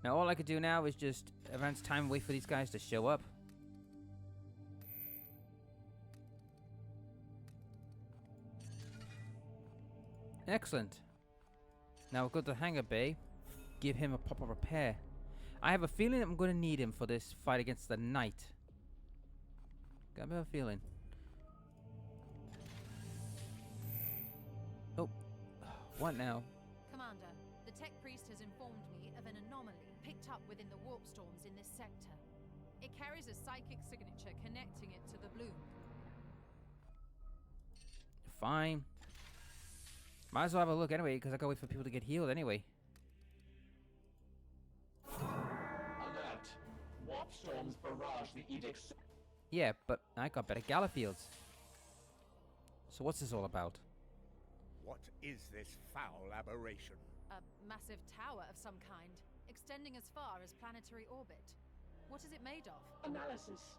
Now all I could do now is just advance time and wait for these guys to show up. Excellent. Now we'll go to the hangar bay. Give him a proper repair. I have a feeling I'm going to need him for this fight against the knight. Got a bit of a feeling. Oh. What now? Commander, the tech priest has informed me of an anomaly picked up within the warp storms in this sector. It carries a psychic signature connecting it to the bloom. Fine. Might as well have a look anyway, because I gotta wait for people to get healed anyway. Alert! Warp storms barrage the edicts. Yeah, but I got better gala fields. So what's this all about? What is this foul aberration? A massive tower of some kind, extending as far as planetary orbit. What is it made of? Analysis.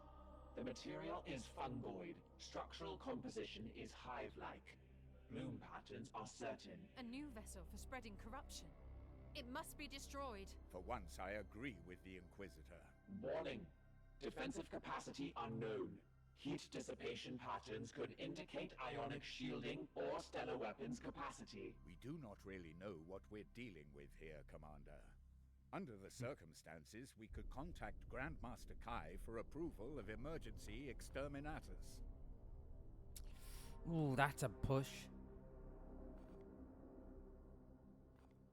The material is fungoid. Structural composition is hive-like. Bloom patterns are certain. A new vessel for spreading corruption. It must be destroyed. For once, I agree with the Inquisitor. Warning. Defensive capacity unknown. Heat dissipation patterns could indicate ionic shielding or stellar weapons capacity. We do not really know what we're dealing with here, Commander. Under the circumstances, we could contact Grandmaster Kai for approval of emergency exterminators. Ooh, that's a push.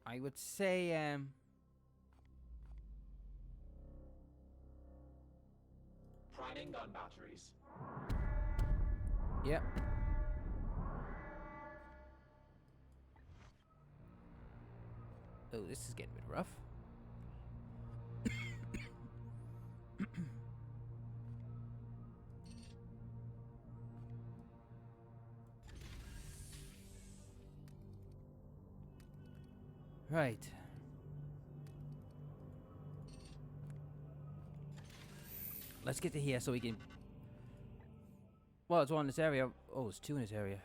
I would say, Priming gun batteries. Yep. Oh, this is getting a bit rough. Right. Let's get to here so we can... Well, it's one in this area. Oh, there's two in this area.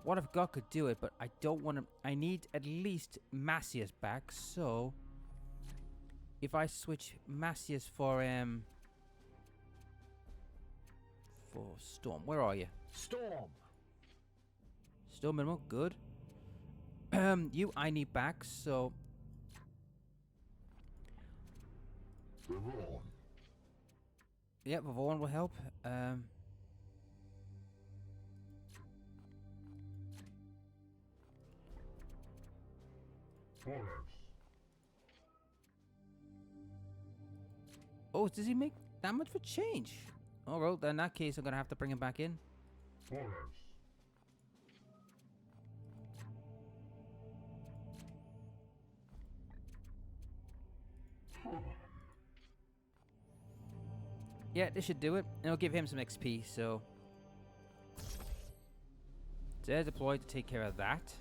What I've got could do it, but I don't want to... I need at least Macias back, so... If I switch Macias for Storm. Where are you? Storm! Still minimal, good. You, I need back, so... Vivon. Yep, Vivon will help. Torres. Oh, does he make that much for change? Oh, well, then in that case, I'm going to have to bring him back in. Torres. Yeah, this should do it. It'll give him some XP, so... They're deployed to take care of that.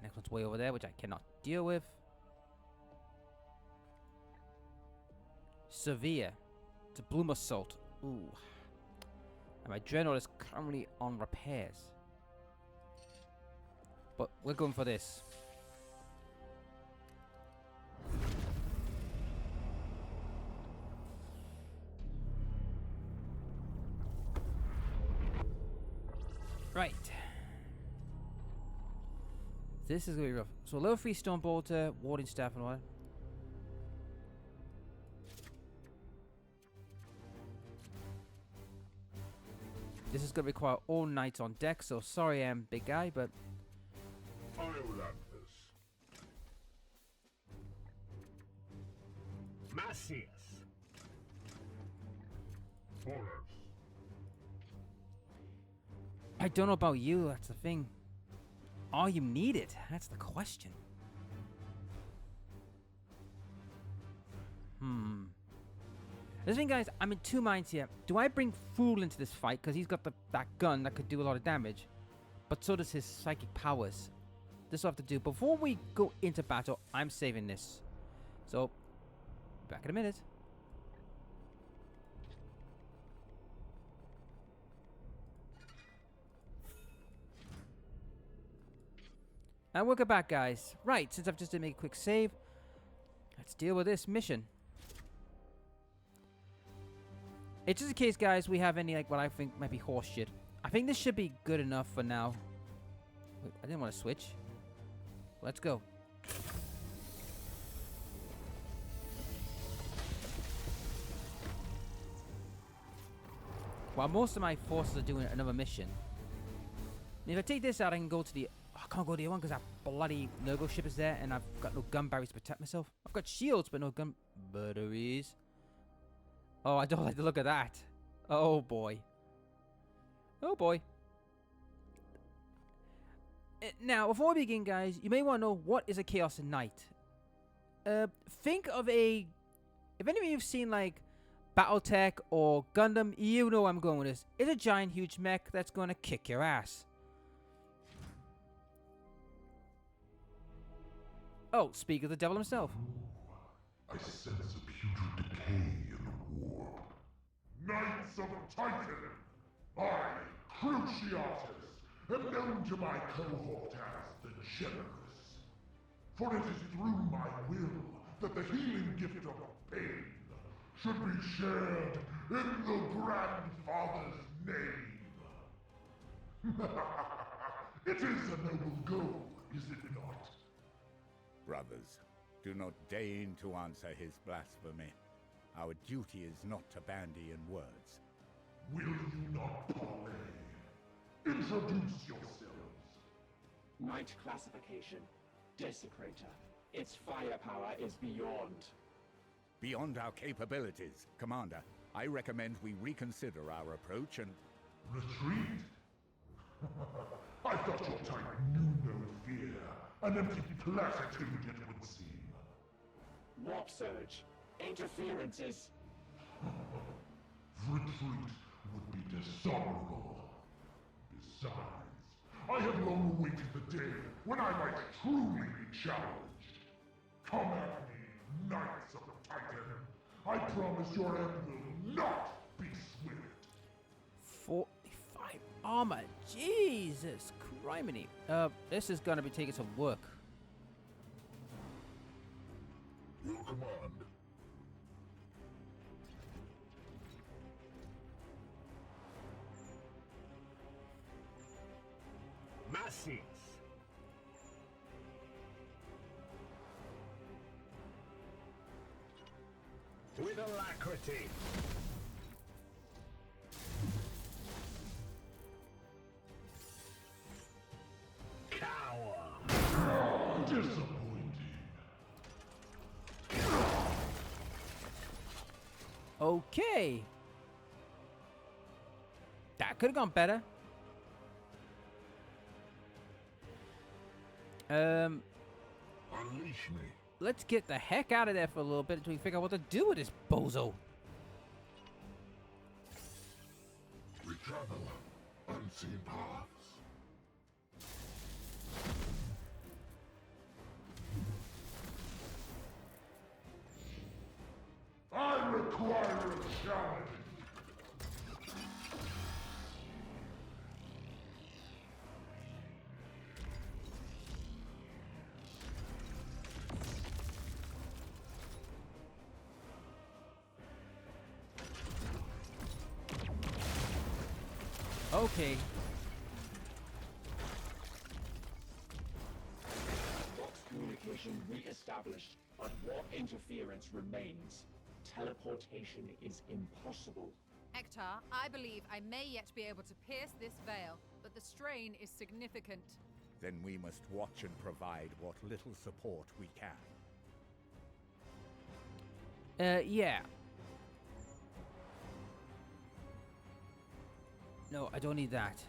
Next one's way over there, which I cannot deal with. Severe. It's a Bloom Assault. Ooh. And my Dreadnought is currently on repairs. But we're going for this. Right. This is going to be rough. So level 3 Stone Bolter, Warding Staff and all that. This is going to require all knights on deck, so sorry big guy, but... Iolanthus. Macias. Torres. I don't know about you, that's the thing. Are you needed? That's the question. The thing, guys, I'm in two minds here. Do I bring Fool into this fight? Because he's got that gun that could do a lot of damage. But so does his psychic powers. This will have to do. Before we go into battle, I'm saving this. So, back in a minute. And welcome back, guys. Right, since I've just did make a quick save, let's deal with this mission. It's just in case, guys, we have any, like, what I think might be horse shit. I think this should be good enough for now. Wait, I didn't want to switch. Let's go. While most of my forces are doing another mission. If I take this out, I can go to the... Oh, I can't go to the other one because that bloody Nurgle ship is there, and I've got no gun barriers to protect myself. I've got shields, but no gun batteries. Oh, I don't like the look of that. Oh, boy. Oh, boy. Now, before we begin, guys, you may want to know what is a Chaos Knight. Think of a... If any of you have seen, like, Battletech or Gundam, you know where I'm going with this. It's a giant, huge mech that's going to kick your ass. Oh, speak of the devil himself. I sense a putrid decay in the warp. Knights of Titan! I, Cruciatus, am known to my cohort as the Generous. For it is through my will that the healing gift of pain should be shared in the Grandfather's name. It is a noble goal, is it not? Brothers, do not deign to answer his blasphemy. Our duty is not to bandy in words. Will you not parley? Introduce yourselves. Knight classification. Desecrator. Its firepower is beyond. Beyond our capabilities, Commander, I recommend we reconsider our approach and... Retreat? I thought your type knew no fear. An empty platitude, it would seem. Warp surge. Interferences. Retreat would be dishonorable. Besides, I have long awaited the day when I might truly be challenged. Come at me, Knights of the Titan. I promise your end will not be swift. 45 armor. Jesus criminy. This is gonna be taking some work. Will command. Masses. With alacrity. Cower. Disappointing. Okay. That could have gone better. Unleash me. Let's get the heck out of there for a little bit until we figure out what to do with this bozo. We travel unseen paths. I require a challenge. Okay. Vox communication re-established, but warp interference remains. Teleportation is impossible. Ektar, I believe I may yet be able to pierce this veil, but the strain is significant. Then we must watch and provide what little support we can. Yeah. No, I don't need that.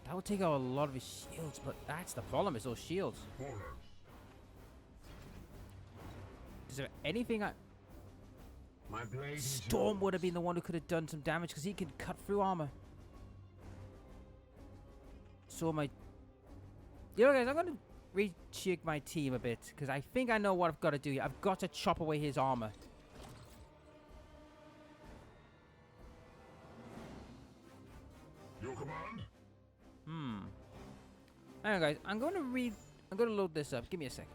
That would take out a lot of his shields, but that's the problem, is those shields. Is there anything I... My blade is Storm would have been the one who could have done some damage, because he can cut through armor. So my... You know, guys, I'm going to recheck my team a bit, because I think I know what I've got to do here. I've got to chop away his armor. Hang on, guys. I'm going to load this up. Give me a sec.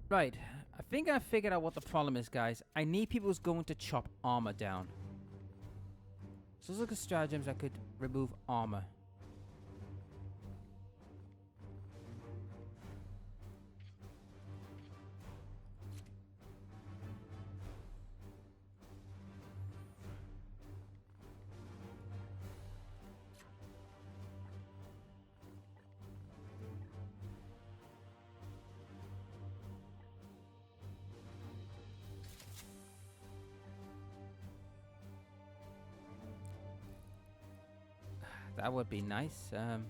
Right. I think I figured out what the problem is, guys. I need people who's going to chop armor down. So let's look at stratagems that could remove armor. That would be nice. Iolanthus.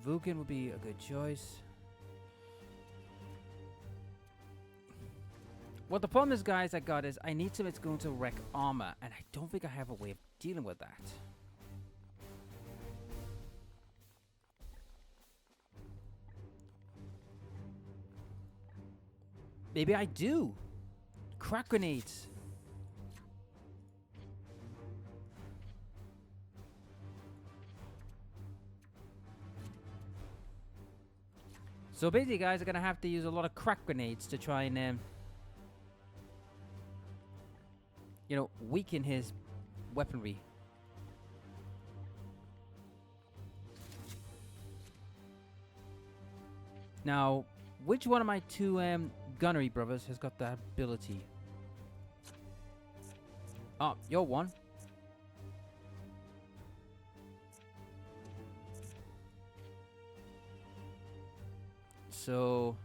Vukin would be a good choice. What the problem is, guys, I got is I need something that's going to wreck armor, and I don't think I have a way of dealing with that. Maybe I do. Crack grenades. So basically, guys, are gonna have to use a lot of crack grenades to try and, you know, weaken his weaponry. Now, which one of my two gunnery brothers has got that ability? Oh, you're one. So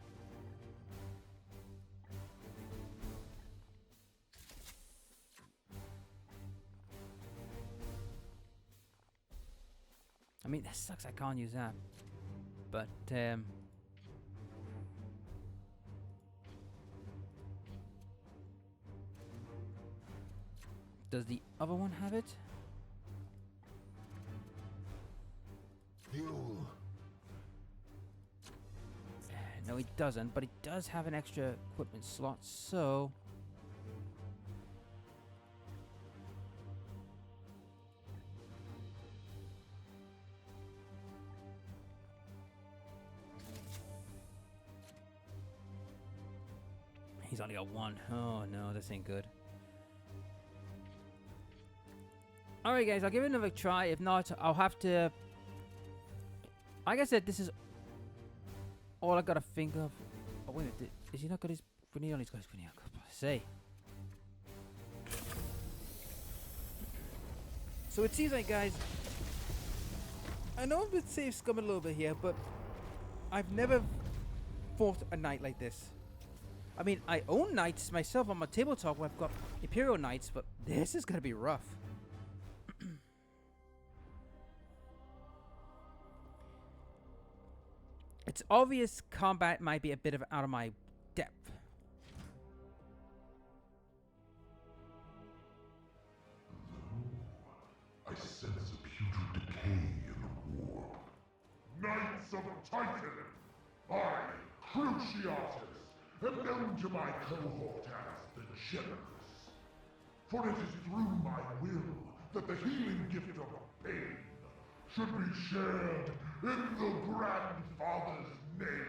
I mean, that sucks I can't use that. But does the other one have it? No, he doesn't, but he does have an extra equipment slot, so he's only got one. Oh no, this ain't good. Alright guys, I'll give it another try. If not, I'll have to... Like I said, this is all I gotta think of. Oh wait a minute, is he not got his grenade on? He's got his grenade on. God, what I say? So it seems like, guys, I know I'm gonna save scum a little bit here, but I've never fought a knight like this. I mean, I own knights myself on my tabletop where I've got Imperial knights, but this is gonna be rough. It's obvious combat might be a bit of out of my depth. I sense a putrid decay in the warp. Knights of Titan! I, Cruciatus, am known to my cohort as the Generous. For it is through my will that the healing gift of pain should be shared in the Grandfather's name.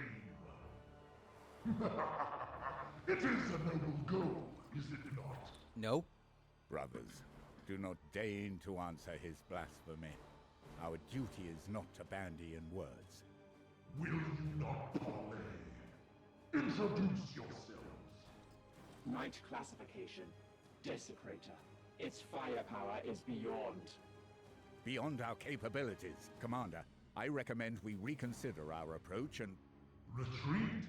It is a noble goal, is it not? No. Brothers, do not deign to answer his blasphemy. Our duty is not to bandy in words. Will you not parley? Introduce yourselves. Knight classification. Desecrator. Its firepower is Beyond our capabilities, Commander. I recommend we reconsider our approach and... Retreat?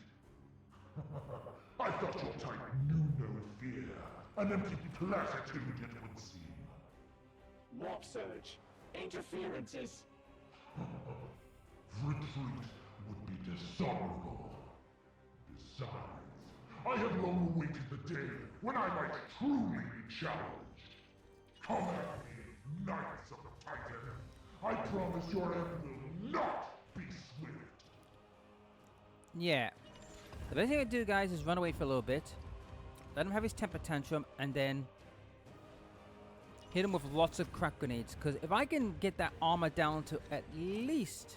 I thought your type knew no fear. An empty platitude, it would seem. Warp surge. Interferences. Retreat would be dishonorable. Besides, I have long awaited the day when I might truly be challenged. Come at me, Knights of the Titan. I promise your end will not be swift. Yeah. The best thing I do, guys, is run away for a little bit. Let him have his temper tantrum, and then hit him with lots of crack grenades. Because if I can get that armor down to at least...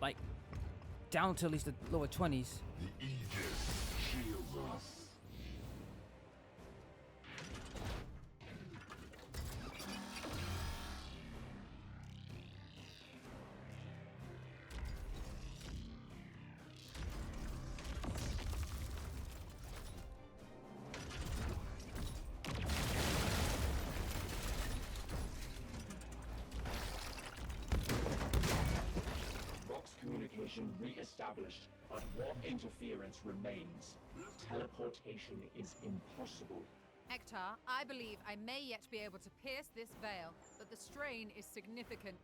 like, down to at least the lower 20s. The Aegis shields us. Communication re-established, but warp interference remains. Teleportation is impossible. Ektar, I believe I may yet be able to pierce this veil, but the strain is significant.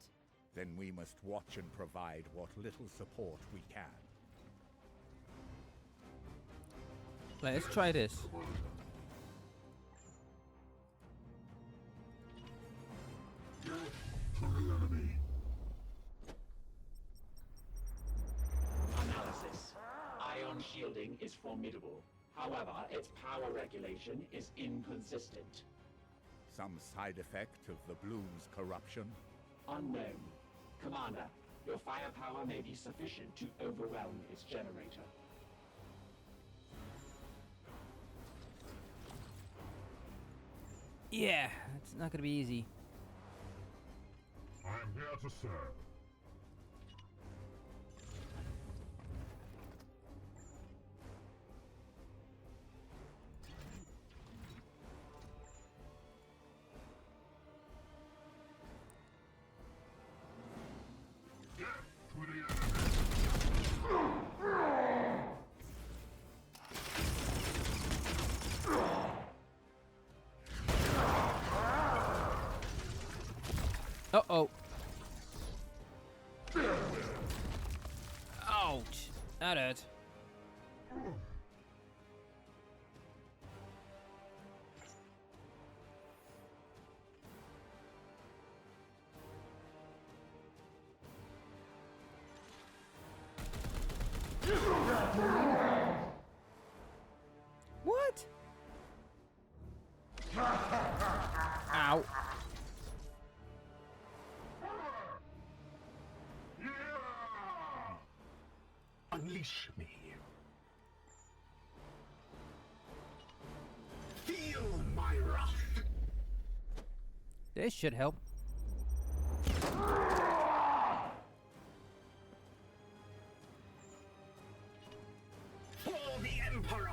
Then we must watch and provide what little support we can. Let's try this. Analysis. Ion shielding is formidable. However, its power regulation is inconsistent. Some side effect of the bloom's corruption? Unknown. Commander, your firepower may be sufficient to overwhelm its generator. Yeah, it's not gonna be easy. I am here to serve. Uh-oh. Ouch. That hurt. What? Ow. Unleash me. Feel my wrath. This should help. For the Emperor.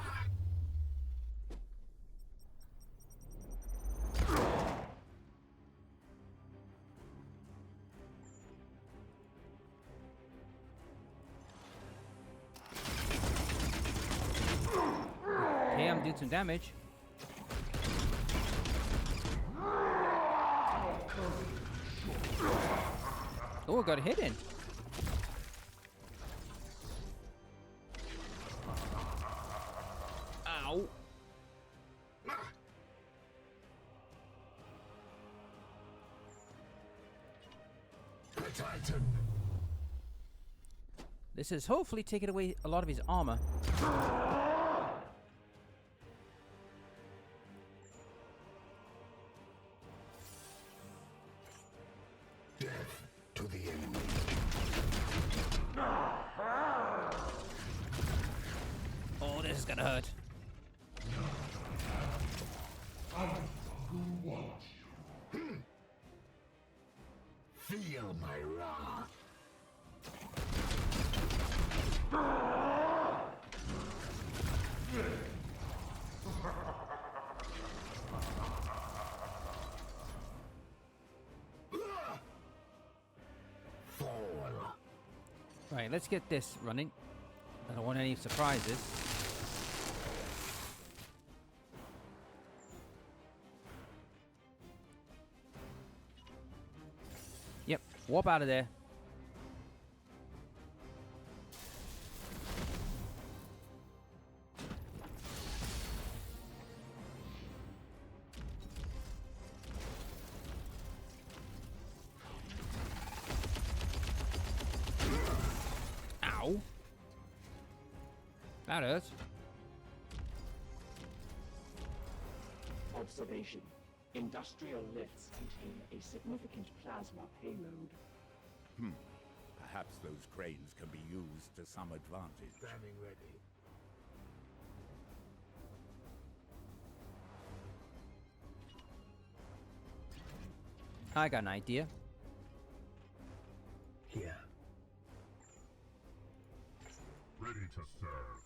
Okay, I'm doing some damage. Oh, got a hit in. Ow. The Titan. This is hopefully taking away a lot of his armor. Death to the enemy. is gonna hurt. I no longer want you. Feel my wrath. Fall. Right, let's get this running. I don't want any surprises. Yep, warp out of there. Ow. That hurts. Observation. Industrial lifts contain a significant plasma payload. Perhaps those cranes can be used to some advantage. Standing ready. I got an idea. Here. Ready to serve.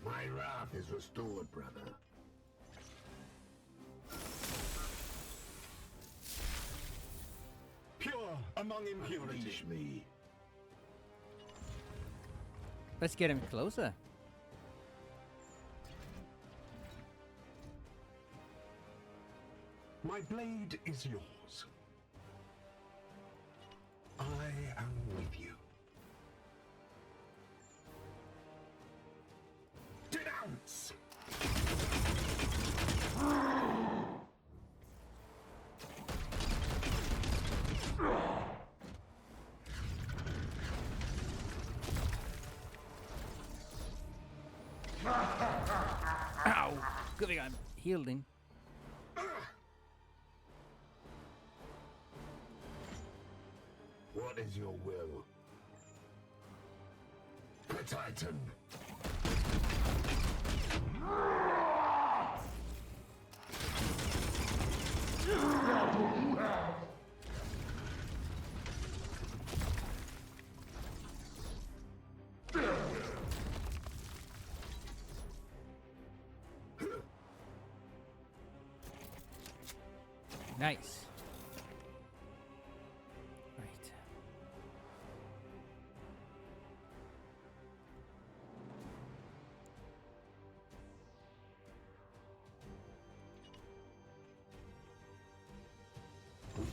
My wrath is restored, brother. Pure among impurities. Unleash me. Let's get him closer. My blade is yours. I am with you. Denounce! Ow! Good thing I'm healed him. What is your will? The Titan! Nice. Right.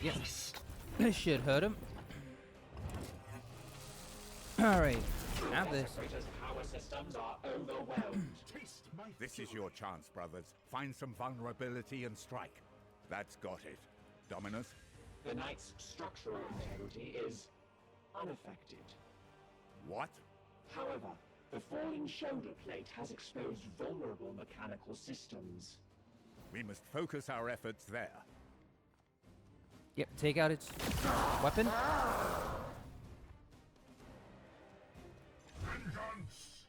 Yep. This should hurt him. Alright. Have this. Desecrator's power systems are overwhelmed. Taste my This is your chance, brothers. Find some vulnerability and strike. That's got it. Dominus? The Knight's structural integrity is unaffected. What? However, the falling shoulder plate has exposed vulnerable mechanical systems. We must focus our efforts there. Yep, take out its weapon. Vengeance!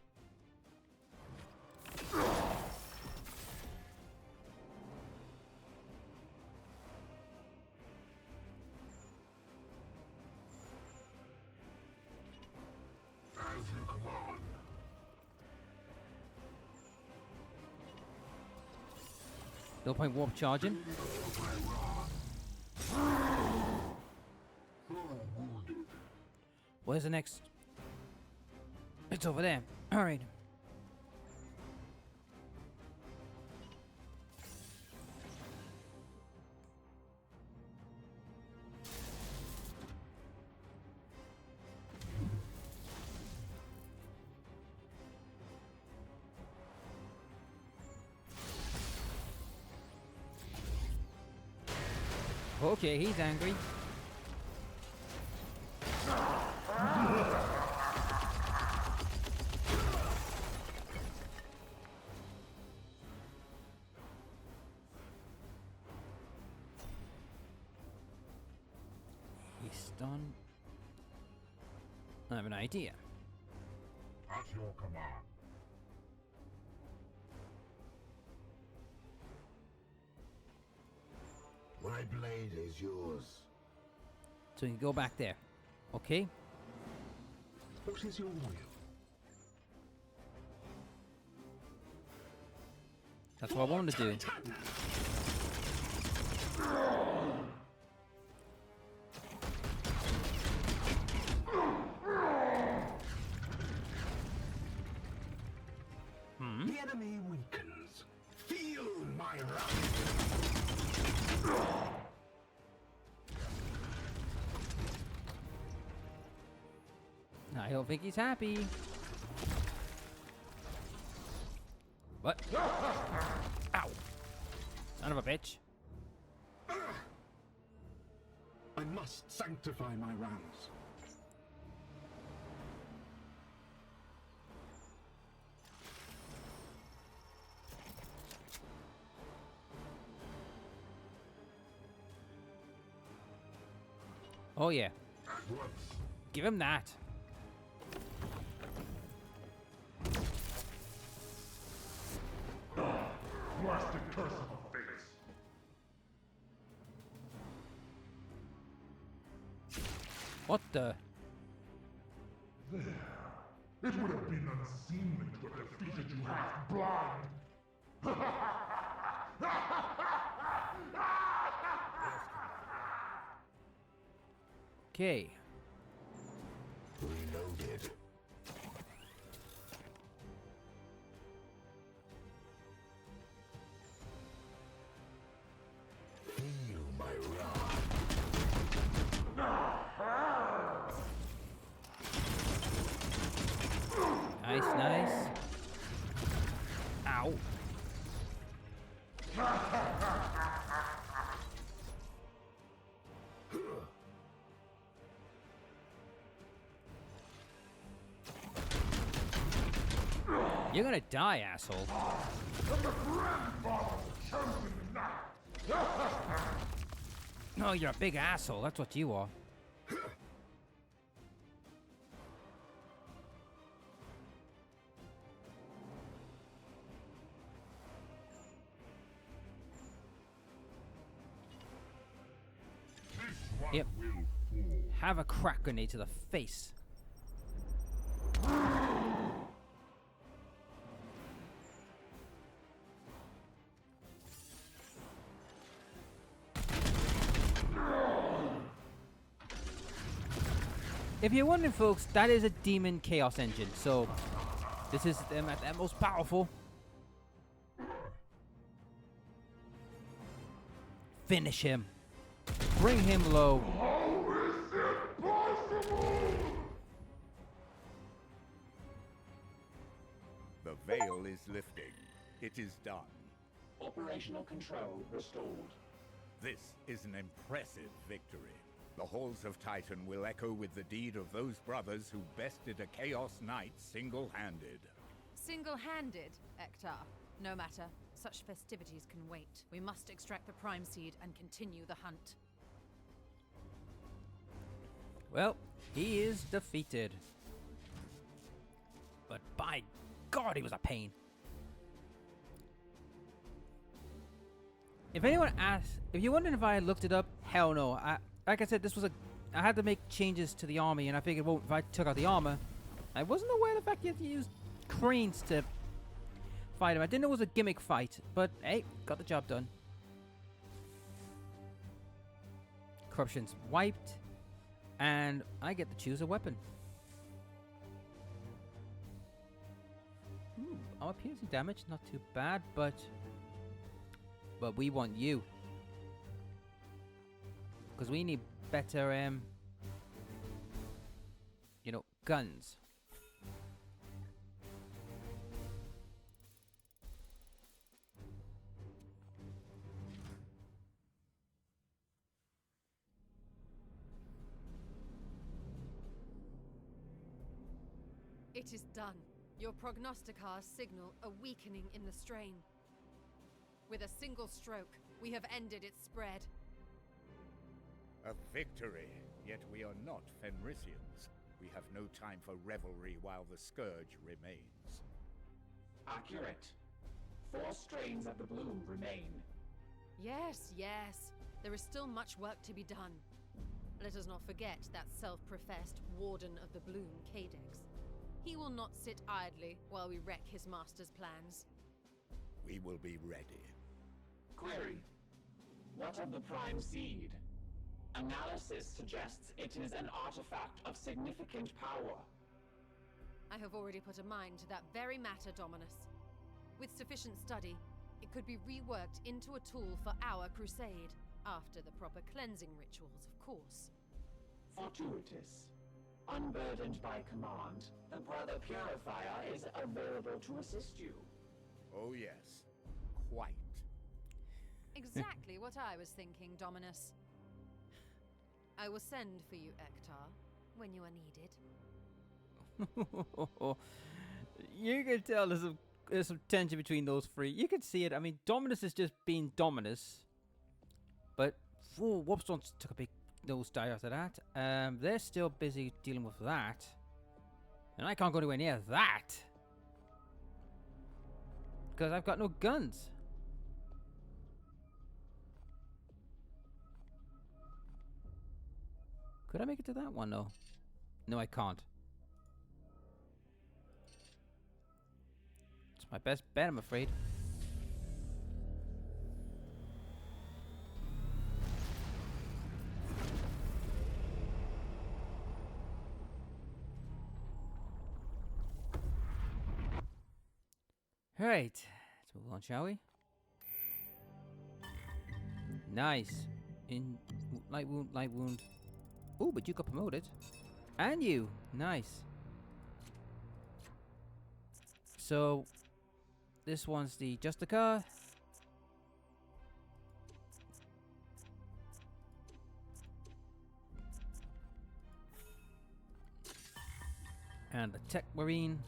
As you command. No point warp charging. Where's the next? It's over there. Alright. Okay, he's angry. He's stunned. I have an idea. At your command. My blade is yours. So you can go back there. Okay? What is your will? That's what I wanted to do. The enemy weakens. Feel my wrath. I don't think he's happy. What? Ow. Son of a bitch. I must sanctify my rounds. Oh yeah. At once. Give him that. Blasted curse of a face. What the? There. It would have been unseemly to have defeated you half blind. Okay. Reloaded. Feel my wrath. Nice, nice. Ow. You're gonna die, asshole. No, you're a big asshole. That's what you are. Yep. Have a crack grenade to the face. If you're wondering, folks, that is a demon chaos engine. So this is them at their most powerful. Finish him. Bring him low. How is it possible? The veil is lifting. It is done. Operational control restored. This is an impressive victory. The halls of Titan will echo with the deed of those brothers who bested a Chaos Knight single-handed. Single-handed, Ektar. No matter. Such festivities can wait. We must extract the Prime Seed and continue the hunt. Well, he is defeated. But by God, he was a pain. If anyone asks, if you're wondering if I looked it up, hell no. Like I said, I had to make changes to the army, and I figured, well, if I took out the armor, I wasn't aware of the fact you had to use cranes to fight him. I didn't know it was a gimmick fight, but hey, got the job done. Corruption's wiped, and I get to choose a weapon. Ooh, our piercing damage, not too bad, but we want you. Because we need better, guns. It is done. Your prognosticars signal a weakening in the strain. With a single stroke, we have ended its spread. A victory, yet we are not Fenrisians. We have no time for revelry while the scourge remains. Accurate. 4 strains of the bloom remain. Yes, yes. There is still much work to be done. Let us not forget that self-professed Warden of the Bloom, Cadex. He will not sit idly while we wreck his master's plans. We will be ready. Query. What of the Prime Seed? Analysis suggests it is an artifact of significant power. I have already put a mind to that very matter, Dominus. With sufficient study, it could be reworked into a tool for our crusade, after the proper cleansing rituals, of course. Fortuitous. Unburdened by command, the Brother Purifier is available to assist you. Oh yes, quite. Exactly what I was thinking, Dominus. I will send for you, Ektar, when you are needed. You can tell there's some tension between those three. You can see it. I mean, Dominus is just being Dominus. But Warpstone took a big nosedive after that. They're still busy dealing with that. And I can't go anywhere near that. Because I've got no guns. Could I make it to that one, though? No, I can't. It's my best bet, I'm afraid. Alright, let's move on, shall we? Nice. In light wound, light wound. Oh, but you got promoted. And you. Nice. So, this one's the Justica. And the Tech Marine.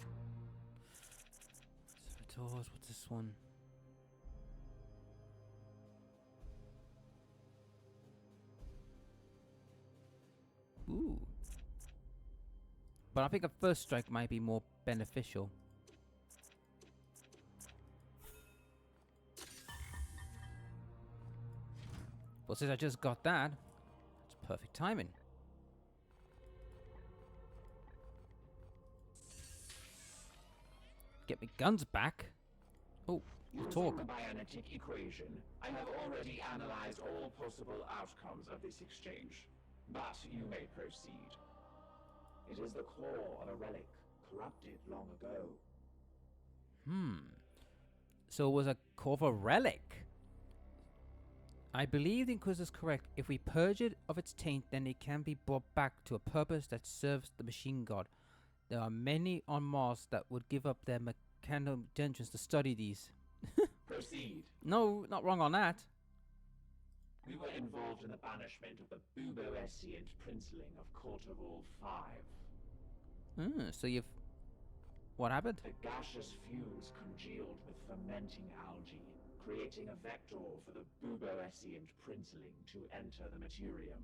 Servitors, what's this one? Ooh. But I think a first strike might be more beneficial. Well, since I just got that, it's perfect timing. Get me guns back. Oh, Using talk. the Bionetic equation, I have already analyzed all possible outcomes of this exchange. But you may proceed. It is the core of a relic, corrupted long ago. So it was a core of a relic. I believe the Inquisitor is correct. If we purge it of its taint, then it can be brought back to a purpose that serves the machine god. There are many on Mars that would give up their mechanical intelligence to study these. Proceed. No, not wrong on that. We were involved in the banishment of the Buboescient princeling of Cortoval V. So you've... What happened? The gaseous fumes congealed with fermenting algae, creating a vector for the Buboescient princeling to enter the materium.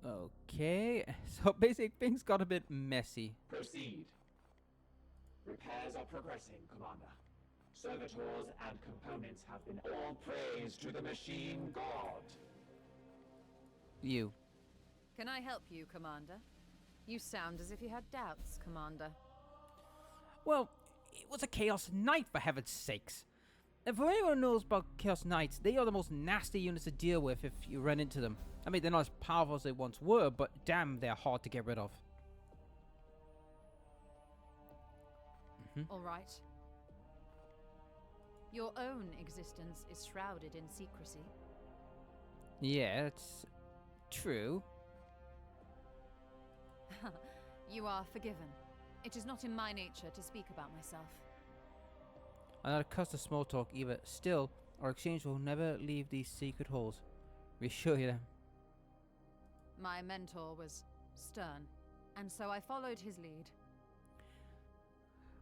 Okay, so basically things got a bit messy. Proceed. Repairs are progressing, Commander. Servitors and components have been all praise to the machine god. You. Can I help you, Commander? You sound as if you had doubts, Commander. Well, it was a Chaos Knight, for heaven's sakes. And for anyone who knows about Chaos Knights, they are the most nasty units to deal with if you run into them. I mean, they're not as powerful as they once were, but damn, they're hard to get rid of. All right. Your own existence is shrouded in secrecy. Yeah, it's true. You are forgiven. It is not in my nature to speak about myself. I'm not accustomed to small talk either. Still, our exchange will never leave these secret halls. Reassure you. My mentor was stern, and so I followed his lead.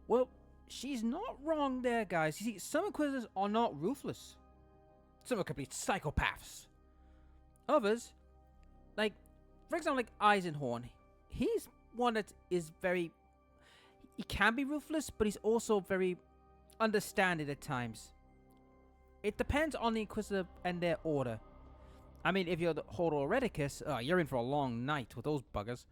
Well, she's not wrong there, guys. You see, some Inquisitors are not ruthless. Some are complete psychopaths. Others, like for example, like Eisenhorn, he's one that is very. He can be ruthless, but he's also very understanding at times. It depends on the Inquisitor and their order. I mean, if you're the Hordo Hereticus, you're in for a long night with those buggers.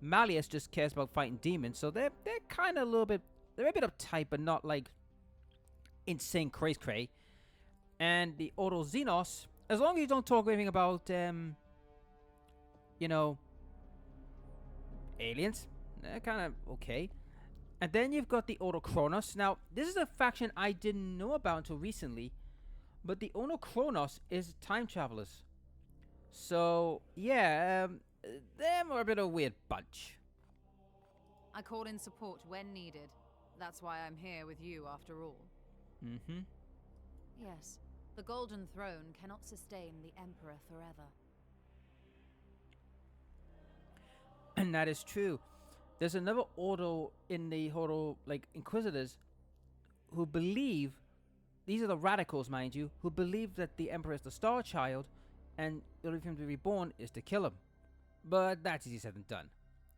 Malleus just cares about fighting demons, so they're kind of a little bit. They're a bit uptight, but not like insane cray. And the Ordo Xenos, as long as you don't talk anything about, aliens, they're kind of okay. And then you've got the Ordo Kronos. Now, this is a faction I didn't know about until recently, but the Ordo Kronos is time travelers. So, yeah, them are a bit of a weird bunch. I call in support when needed. That's why I'm here with you after all. Mm-hmm. Yes, the Golden Throne cannot sustain the Emperor forever. And that is true. There's another order in the Hordo, like, Inquisitors, who believe, these are the radicals, mind you, who believe that the Emperor is the Star Child, and the only for him to be reborn is to kill him. But that's easier said than done.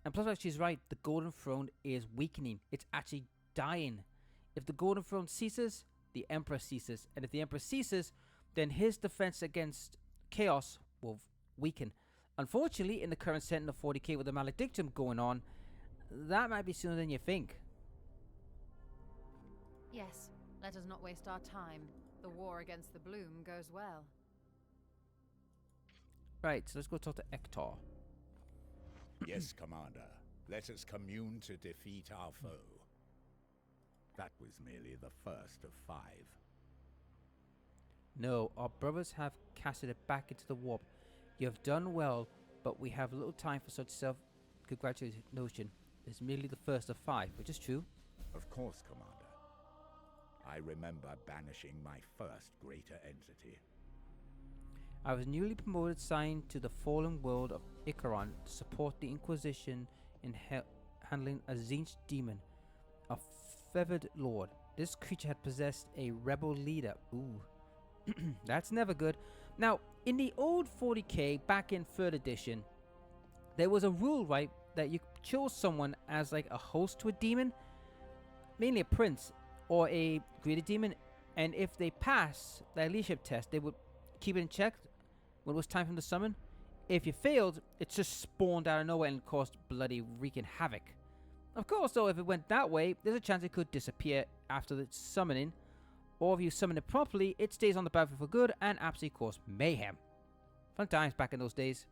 And plus, like, she's right, the Golden Throne is weakening. It's actually dying. If the Golden Throne ceases, the Emperor ceases. And if the Emperor ceases, then his defense against chaos will weaken. Unfortunately, in the current setting of 40k with the Maledictum going on, that might be sooner than you think. Yes, let us not waste our time. The war against the Bloom goes well. Right, so let's go talk to Ektar. Yes, Commander. Let us commune to defeat our foe. That was merely the first of 5. No, our brothers have casted it back into the warp. You have done well, but we have little time for such self-congratulation. It's merely the first of 5, which is true. Of course, Commander. I remember banishing my first greater entity. I was newly promoted sign to the fallen world of Icaron to support the Inquisition in handling a Zinch demon, a feathered lord. This creature had possessed a rebel leader. Ooh, that's never good. Now, in the old 40k, back in 3rd edition, there was a rule, right, that you chose someone as like a host to a demon, mainly a prince or a greater demon, and if they pass their leadership test, they would keep it in check when it was time for them to summon. If you failed, it just spawned out of nowhere and caused bloody wreaking havoc. Of course, though, if it went that way, there's a chance it could disappear after the summoning, or if you summon it properly, it stays on the battlefield for good and absolutely cause mayhem. Fun times back in those days.